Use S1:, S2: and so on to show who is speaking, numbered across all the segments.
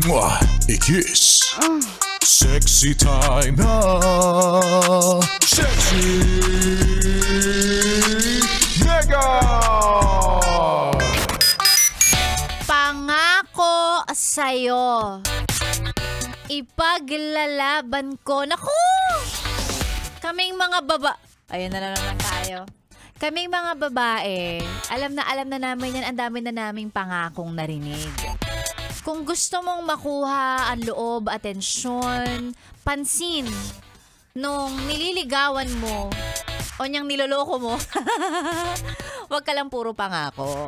S1: Mwah! I-kiss. Sexy time na. Sexy Mega!
S2: Pangako sa'yo, ipaglalaban ko. Naku! Kaming mga Ayan na naman tayo. Kaming mga babae, alam na namin yan, ang dami na naming pangakong narinig. Kung gusto mong makuha ang loob, atensyon, pansin, nung nililigawan mo, o niyang niloloko mo, wag ka lang puro pangako.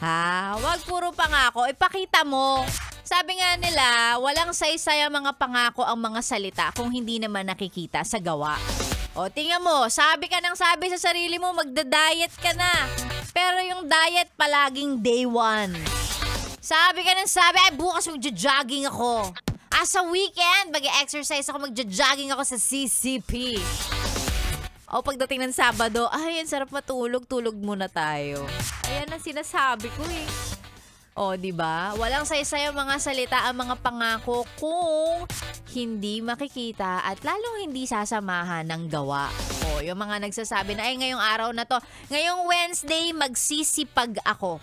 S2: Ha? Wag puro pangako. Ipakita mo. Sabi nga nila, walang saysay ang mga pangako ang mga salita kung hindi naman nakikita sa gawa. O, tingnan mo, sabi ka ng sabi sa sarili mo, magda-diet ka na. Pero yung diet palaging day one. Sabi ka ng sabi, ay bukas magja-jogging ako. Sa weekend, mag-exercise ako, magja-jogging ako sa CCP. O pagdating ng Sabado, ay, ang sarap matulog, tulog muna tayo. Ayan ang sinasabi ko eh. O, diba? Walang saysay ang mga salita, ang mga pangako kung hindi makikita at lalong hindi sasamahan ng gawa. O, yung mga nagsasabi na, ay, ngayong araw na to, ngayong Wednesday, magsisipag ako.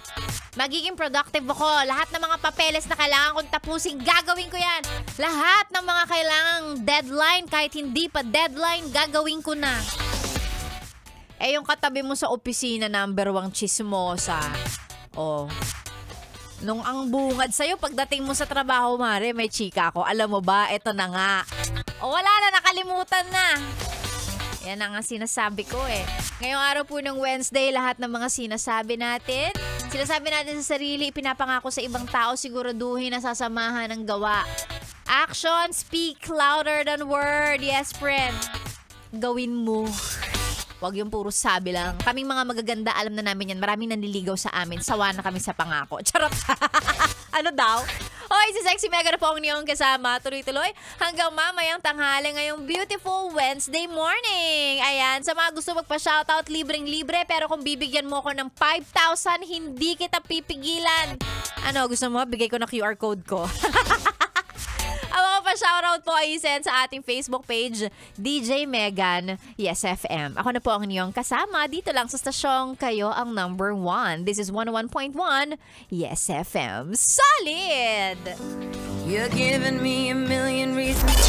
S2: Magiging productive ako. Lahat ng mga papeles na kailangan kong tapusin, gagawin ko yan. Lahat ng mga kailangang deadline, kahit hindi pa deadline, gagawin ko na. Eh, yung katabi mo sa opisina, number 1 chismosa. O, nung ang bungad sa'yo, pagdating mo sa trabaho, Mare, may chika ako. Alam mo ba, eto na nga. O, wala na, nakalimutan na. Yan ang sinasabi ko eh. Ngayong araw po ng Wednesday, lahat ng mga sinasabi natin sa sarili, ipinapangako sa ibang tao, siguraduhin na sasamahan ng gawa. Action speak louder than word. Yes, friend. Gawin mo. Huwag yung puro sabi lang. Kaming mga magaganda, alam na namin yan. Maraming nanliligaw sa amin. Sawa na kami sa pangako. Charot. Ano daw? Hoy, si Sexy Mega na po ang niyong kasama. Tuloy-tuloy hanggang mamayang tanghali ngayong beautiful Wednesday morning. Ayan, sa mga gusto magpa-shoutout, libreng-libre. Pero kung bibigyan mo ko ng 5,000, hindi kita pipigilan. Ano, gusto mo? Bigay ko na QR code ko. Ang mga pa-shoutout po ay send sa ating Facebook page, DJ Megan, Yes FM. Ako na po ang inyong kasama. Dito lang sa stasyong kayo ang number 1. This is 101.1 Yes FM. Solid!
S3: You're giving me a million reasons.